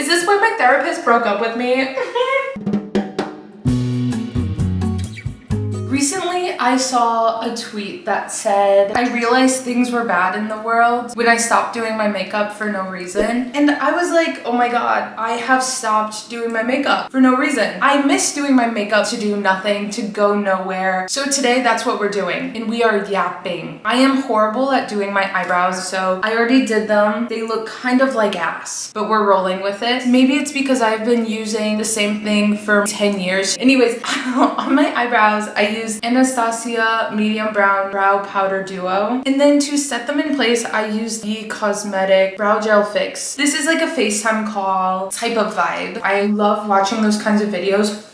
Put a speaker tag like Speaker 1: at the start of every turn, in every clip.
Speaker 1: this why my therapist broke up with me? Recently, I saw a tweet that said, I realized things were bad in the world when I stopped doing my makeup for no reason. And I was like, oh my God, I have stopped doing my makeup for no reason. I miss doing my makeup to do nothing, to go nowhere. So today, that's what we're doing. And we are yapping. I am horrible at doing my eyebrows, so I already did them. They look kind of like ass, but we're rolling with it. Maybe it's because I've been using the same thing for 10 years. Anyways, on my eyebrows, I use Anastasia Medium Brown Brow Powder Duo. And then to set them in place, I use the Cosmetic Brow Gel Fix. This is like a FaceTime call type of vibe. I love watching those kinds of videos.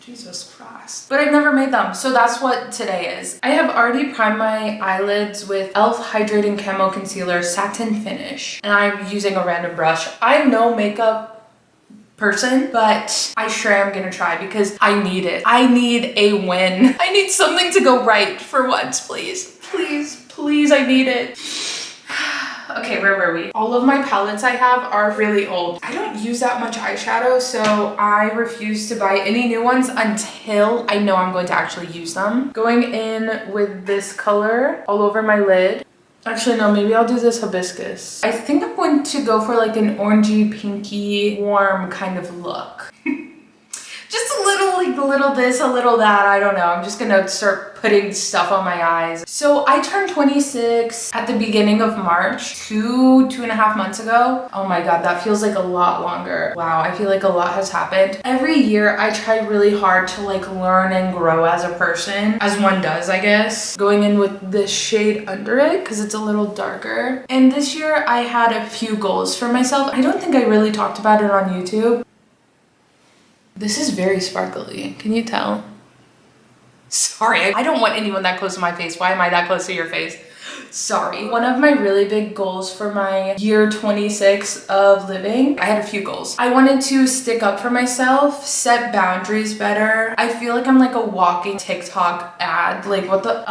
Speaker 1: Jesus Christ. But I've never made them, so that's what today is. I have already primed my eyelids with e.l.f. Hydrating Camo Concealer Satin Finish. And I'm using a random brush. I'm no makeup person, but I sure am gonna try because I need it. I need a win. I need something to go right for once, please. Please, please, I need it. Okay, where were we? All of my palettes I have are really old. I don't use that much eyeshadow, so I refuse to buy any new ones until I know I'm going to actually use them. Going in with this color all over my lid. Actually, no, maybe I'll do this hibiscus. I think I'm going to go for like an orangey, pinky, warm kind of look. Just a little, like a little this, a little that, I don't know. I'm just gonna start putting stuff on my eyes. So I turned 26 at the beginning of March, two and a half months ago. Oh my God, that feels like a lot longer. Wow, I feel like a lot has happened. Every year I try really hard to like learn and grow as a person, as one does, I guess. Going in with this shade under it, because it's a little darker. And this year I had a few goals for myself. I don't think I really talked about it on YouTube. This is very sparkly. Can you tell? Sorry, I don't want anyone that close to my face. Why am I that close to your face? Sorry. One of my really big goals for my year 26 of living, I had a few goals. I wanted to stick up for myself, set boundaries better. I feel like I'm like a walking TikTok ad. Like what the,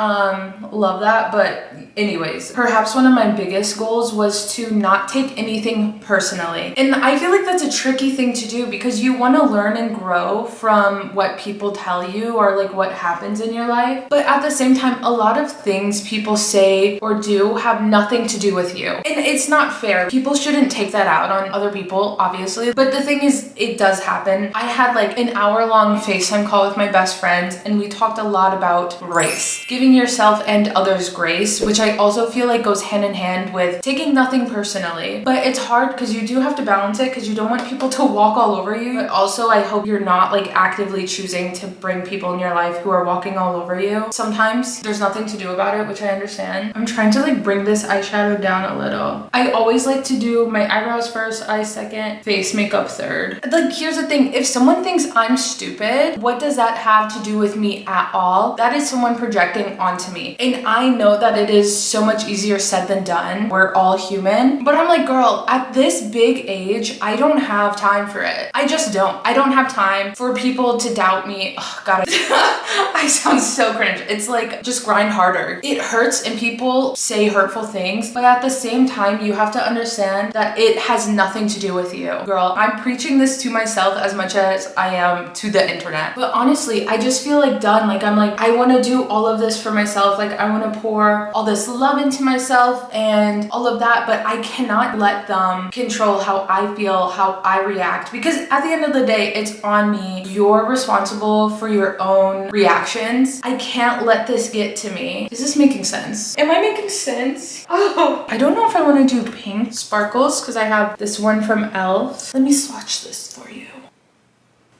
Speaker 1: love that. But anyways, perhaps one of my biggest goals was to not take anything personally. And I feel like that's a tricky thing to do because you want to learn and grow from what people tell you or like what happens in your life. But at the same time, a lot of things people say or do have nothing to do with you. And it's not fair. People shouldn't take that out on other people, obviously. But the thing is, it does happen. I had like an hour-long FaceTime call with my best friend and we talked a lot about grace. Giving yourself and others grace, which I also feel like goes hand in hand with taking nothing personally. But it's hard because you do have to balance it because you don't want people to walk all over you. But also I hope you're not like actively choosing to bring people in your life who are walking all over you. Sometimes there's nothing to do about it, which I understand. I'm trying to like bring this eyeshadow down a little. I always like to do my eyebrows first, eyes second, face makeup third. Like here's the thing, if someone thinks I'm stupid, what does that have to do with me at all? That is someone projecting onto me. And I know that it is so much easier said than done. We're all human. But I'm like, girl, at this big age, I don't have time for it. I just don't. I don't have time for people to doubt me. Oh God, I sound so cringe. It's like, just grind harder. It hurts and people say hurtful things, but at the same time, you have to understand that it has nothing to do with you. Girl, I'm preaching this to myself as much as I am to the internet. But honestly, I just feel like done. Like I'm like, I want to do all of this for myself. Like I want to pour all this love into myself and all of that, but I cannot let them control how I feel, how I react, because at the end of the day, it's on me. You're responsible for your own reactions. I can't let this get to me. Is this making sense? Am I making sense? Oh, I don't know if I want to do pink sparkles because I have this one from e.l.f. Let me swatch this for you.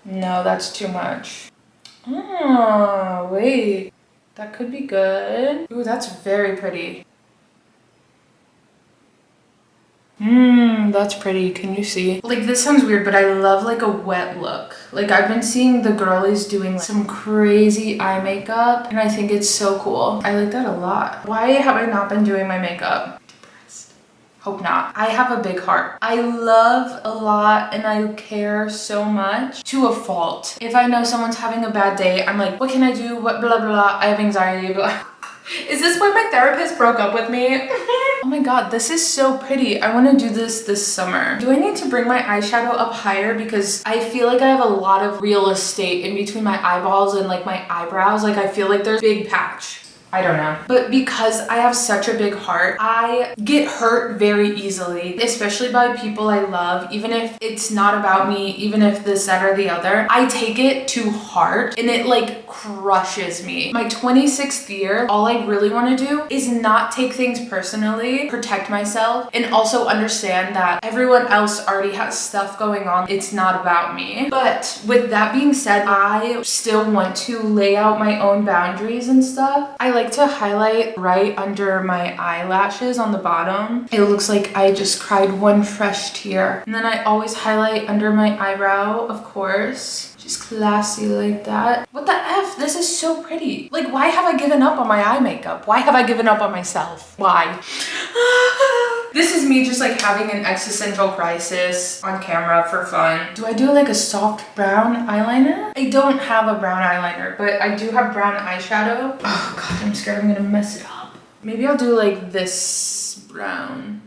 Speaker 1: No, that's too much. Oh, wait. That could be good. Ooh, that's very pretty. That's pretty. Can you see? Like this sounds weird, but I love like a wet look. Like I've been seeing the girlies doing some crazy eye makeup and I think it's so cool. I like that a lot. Why have I not been doing my makeup? Depressed. Hope not. I have a big heart. I love a lot and I care so much to a fault. If I know someone's having a bad day, I'm like, what can I do? What blah blah blah. I have anxiety, blah. Is this why my therapist broke up with me? Oh my god, this is so pretty. I want to do this summer. Do I need to bring my eyeshadow up higher? Because I feel like I have a lot of real estate in between my eyeballs and like my eyebrows. Like I feel like there's a big patch. I don't know. But because I have such a big heart, I get hurt very easily, especially by people I love. Even if it's not about me, even if this, that, or the other, I take it to heart and it like crushes me. My 26th year, all I really want to do is not take things personally, protect myself, and also understand that everyone else already has stuff going on. It's not about me. But with that being said, I still want to lay out my own boundaries and stuff. I like to highlight right under my eyelashes on the bottom. It looks like I just cried one fresh tear. And then I always highlight under my eyebrow, of course. Just classy like that. What the F? This is so pretty. Like, why have I given up on my eye makeup? Why have I given up on myself? Why? This is me just like having an existential crisis on camera for fun. Do I do like a soft brown eyeliner? I don't have a brown eyeliner, but I do have brown eyeshadow. Oh god, I'm scared I'm gonna mess it up. Maybe I'll do like this brown.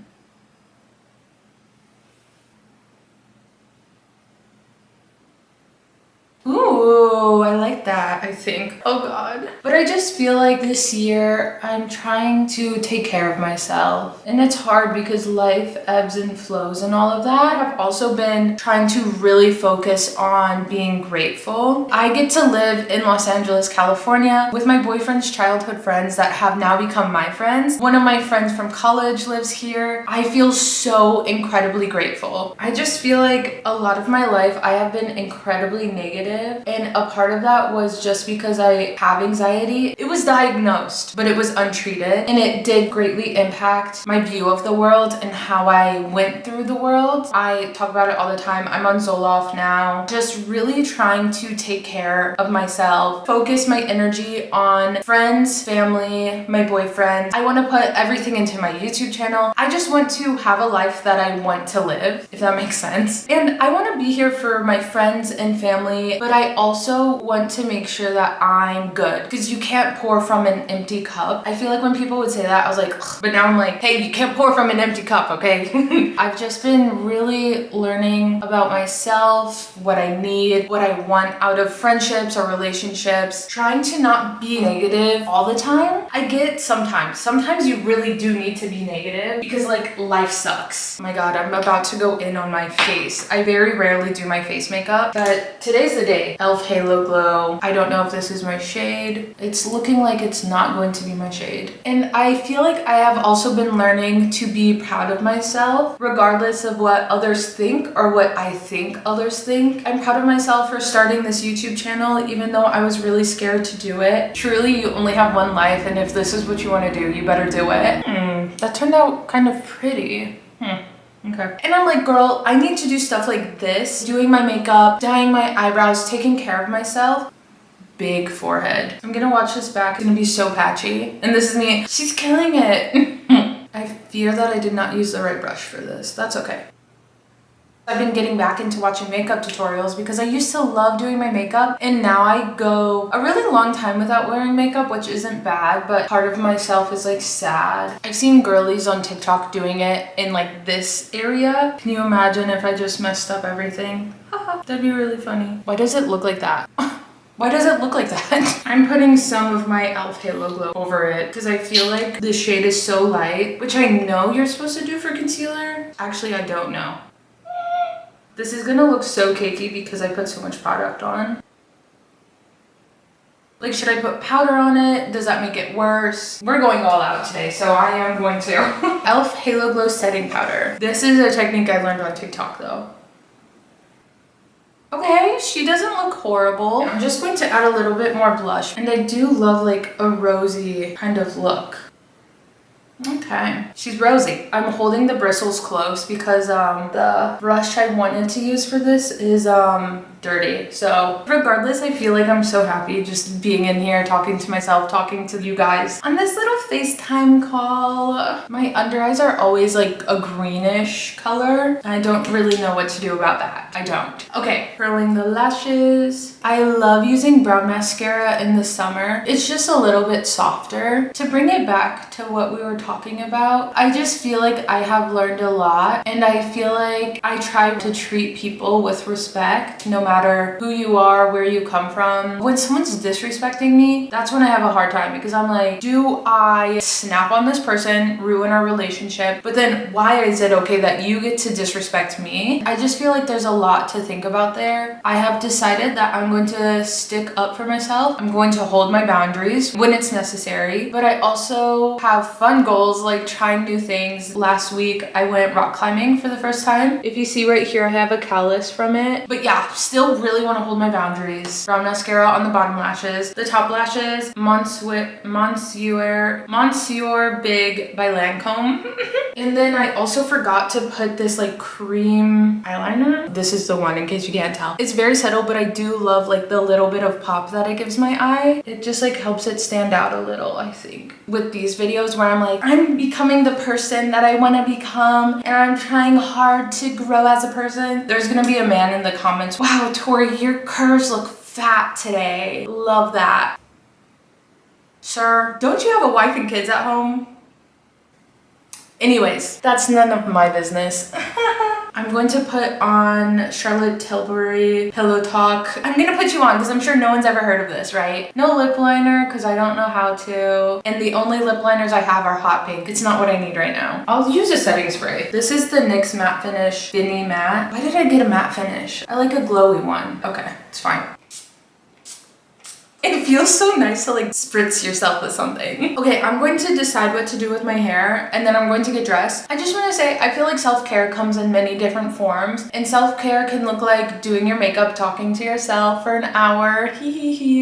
Speaker 1: Ooh, I like that, I think. Oh god. But I just feel like this year I'm trying to take care of myself. And it's hard because life ebbs and flows and all of that. I've also been trying to really focus on being grateful. I get to live in Los Angeles, California with my boyfriend's childhood friends that have now become my friends. One of my friends from college lives here. I feel so incredibly grateful. I just feel like a lot of my life I have been incredibly negative. And a part of that was just because I have anxiety. It was diagnosed, but it was untreated. And it did greatly impact my view of the world and how I went through the world. I talk about it all the time. I'm on Zoloft now. Just really trying to take care of myself. Focus my energy on friends, family, my boyfriend. I want to put everything into my YouTube channel. I just want to have a life that I want to live, if that makes sense. And I want to be here for my friends and family, but I also want to make sure that I'm good because you can't pour from an empty cup. I feel like when people would say that, I was like, ugh. But now I'm like, hey, you can't pour from an empty cup, okay? I've just been really learning about myself, what I need, what I want out of friendships or relationships, trying to not be negative all the time. I get sometimes you really do need to be negative because like life sucks. Oh my god, I'm about to go in on my face. I very rarely do my face makeup, but today's the day. Elf Halo Glow. I don't know if this is my shade. It's looking like it's not going to be my shade. And I feel like I have also been learning to be proud of myself, regardless of what others think or what I think others think. I'm proud of myself for starting this YouTube channel, even though I was really scared to do it. Truly, you only have one life, and if this is what you want to do, you better do it. That turned out kind of pretty. Okay. And I'm like, girl, I need to do stuff like this. Doing my makeup, dyeing my eyebrows, taking care of myself. Big forehead. I'm gonna watch this back. It's gonna be so patchy. And this is me. She's killing it. I fear that I did not use the right brush for this. That's okay. I've been getting back into watching makeup tutorials because I used to love doing my makeup and now I go a really long time without wearing makeup, which isn't bad, but part of myself is like sad. I've seen girlies on TikTok doing it in like this area. Can you imagine if I just messed up everything? That'd be really funny. Why does it look like that? Why does it look like that? I'm putting some of my e.l.f. Halo Glow over it because I feel like the shade is so light, which I know you're supposed to do for concealer. Actually, I don't know. This is gonna look so cakey because I put so much product on. Like, should I put powder on it? Does that make it worse? We're going all out today, so I am going to. e.l.f. Halo Glow Setting Powder. This is a technique I learned on TikTok though. Okay, she doesn't look horrible. I'm just going to add a little bit more blush. And I do love like a rosy kind of look. Okay. She's rosy. I'm holding the bristles close because the brush I wanted to use for this is dirty. So regardless, I feel like I'm so happy just being in here, talking to myself, talking to you guys on this little FaceTime call. My under eyes are always like a greenish color. I don't really know what to do about that. I don't. Okay, curling the lashes. I love using brown mascara in the summer. It's just a little bit softer. To bring it back to what we were talking about, I just feel like I have learned a lot, and I feel like I try to treat people with respect no matter who you are, where you come from. When someone's disrespecting me, that's when I have a hard time, because I'm like, do I snap on this person, ruin our relationship? But then why is it okay that you get to disrespect me? I just feel like there's a lot to think about there. I have decided that I'm going to stick up for myself. I'm going to hold my boundaries when it's necessary, but I also have fun goals like trying new things. Last week I went rock climbing for the first time. If you see right here, I have a callus from it. But yeah, still really want to hold my boundaries. Brown mascara on the bottom lashes. The top lashes, Monsieur Big by Lancome. And then I also forgot to put this like cream eyeliner. This is the one, in case you can't tell. It's very subtle, but I do love like the little bit of pop that it gives my eye. It just like helps it stand out a little, I think. With these videos where I'm like, I'm becoming the person that I want to become, and I'm trying hard to grow as a person. There's gonna be a man in the comments, wow, Tori, your curves look fat today. Love that. Sir, don't you have a wife and kids at home? Anyways, that's none of my business. I'm going to put on Charlotte Tilbury Pillow Talk. I'm gonna put you on because I'm sure no one's ever heard of this, right? No lip liner because I don't know how to. And the only lip liners I have are hot pink. It's not what I need right now. I'll use a setting spray. This is the NYX Matte Finish Thinny Matte. Why did I get a matte finish? I like a glowy one. Okay, it's fine. It feels so nice to like spritz yourself with something. Okay, I'm going to decide what to do with my hair, and then I'm going to get dressed. I just want to say, I feel like self-care comes in many different forms, and self-care can look like doing your makeup, talking to yourself for an hour,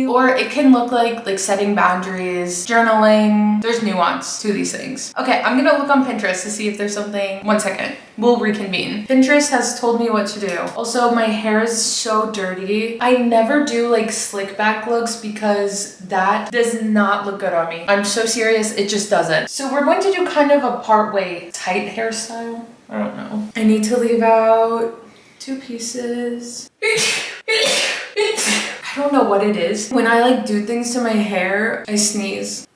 Speaker 1: or it can look like setting boundaries, journaling. There's nuance to these things. Okay, I'm gonna look on Pinterest to see if there's something. One second. We'll reconvene. Pinterest has told me what to do. Also, my hair is so dirty. I never do like slick back looks because that does not look good on me. I'm so serious, it just doesn't. So we're going to do kind of a part-way tight hairstyle. I don't know. I need to leave out 2 pieces. I don't know what it is. When I like do things to my hair, I sneeze.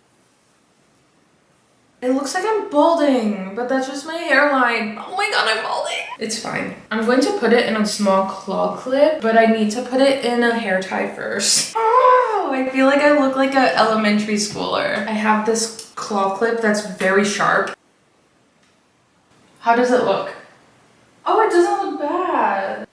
Speaker 1: It looks like I'm balding, but that's just my hairline. Oh my god, I'm balding. It's fine. I'm going to put it in a small claw clip, but I need to put it in a hair tie first. Oh, I feel like I look like an elementary schooler. I have this claw clip that's very sharp. How does it look? Oh, it doesn't look bad.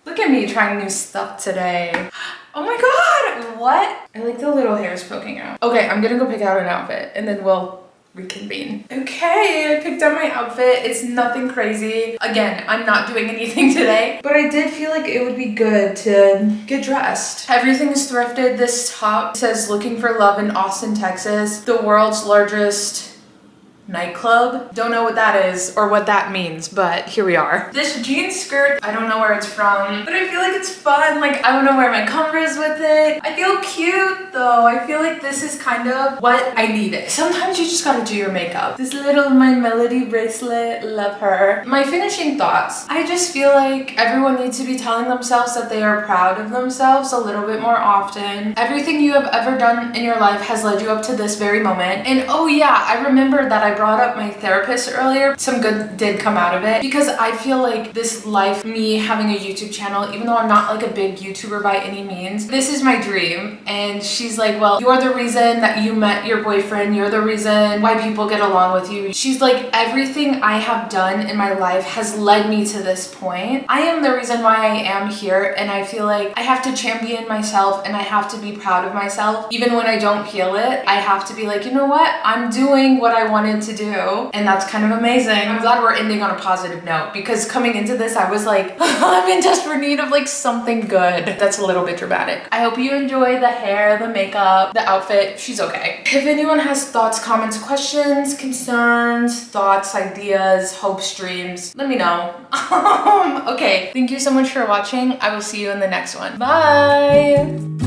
Speaker 1: Look at me trying new stuff today. Oh my god, what? I like the little hairs poking out. Okay, I'm gonna go pick out an outfit and then we'll reconvene. Okay, I picked out my outfit. It's nothing crazy. Again, I'm not doing anything today, but I did feel like it would be good to get dressed. Everything is thrifted. This top says looking for love in Austin, Texas, the world's largest nightclub. Don't know what that is or what that means, but here we are. This jean skirt, I don't know where it's from, but I feel like it's fun. Like, I want to wear my Converse with it. I feel cute though. I feel like this is kind of what I needed. Sometimes you just gotta do your makeup. This little My Melody bracelet, love her. My finishing thoughts. I just feel like everyone needs to be telling themselves that they are proud of themselves a little bit more often. Everything you have ever done in your life has led you up to this very moment. And oh yeah, I remember that I brought up my therapist earlier. Some good did come out of it because I feel like this life, me having a YouTube channel, even though I'm not like a big YouTuber by any means, this is my dream. And she's like, well, you're the reason that you met your boyfriend. You're the reason why people get along with you. She's like, everything I have done in my life has led me to this point. I am the reason why I am here, and I feel like I have to champion myself and I have to be proud of myself. Even when I don't feel it, I have to be like, you know what? I'm doing what I wanted to do, and that's kind of amazing. I'm glad we're ending on a positive note, because coming into this, I was like, I'm in desperate need of like something good. That's a little bit dramatic. I hope you enjoy the hair, the makeup, the outfit. She's okay. If anyone has thoughts, comments, questions, concerns, thoughts, ideas, hopes, dreams, let me know. Okay, thank you so much for watching. I will see you in the next one. Bye.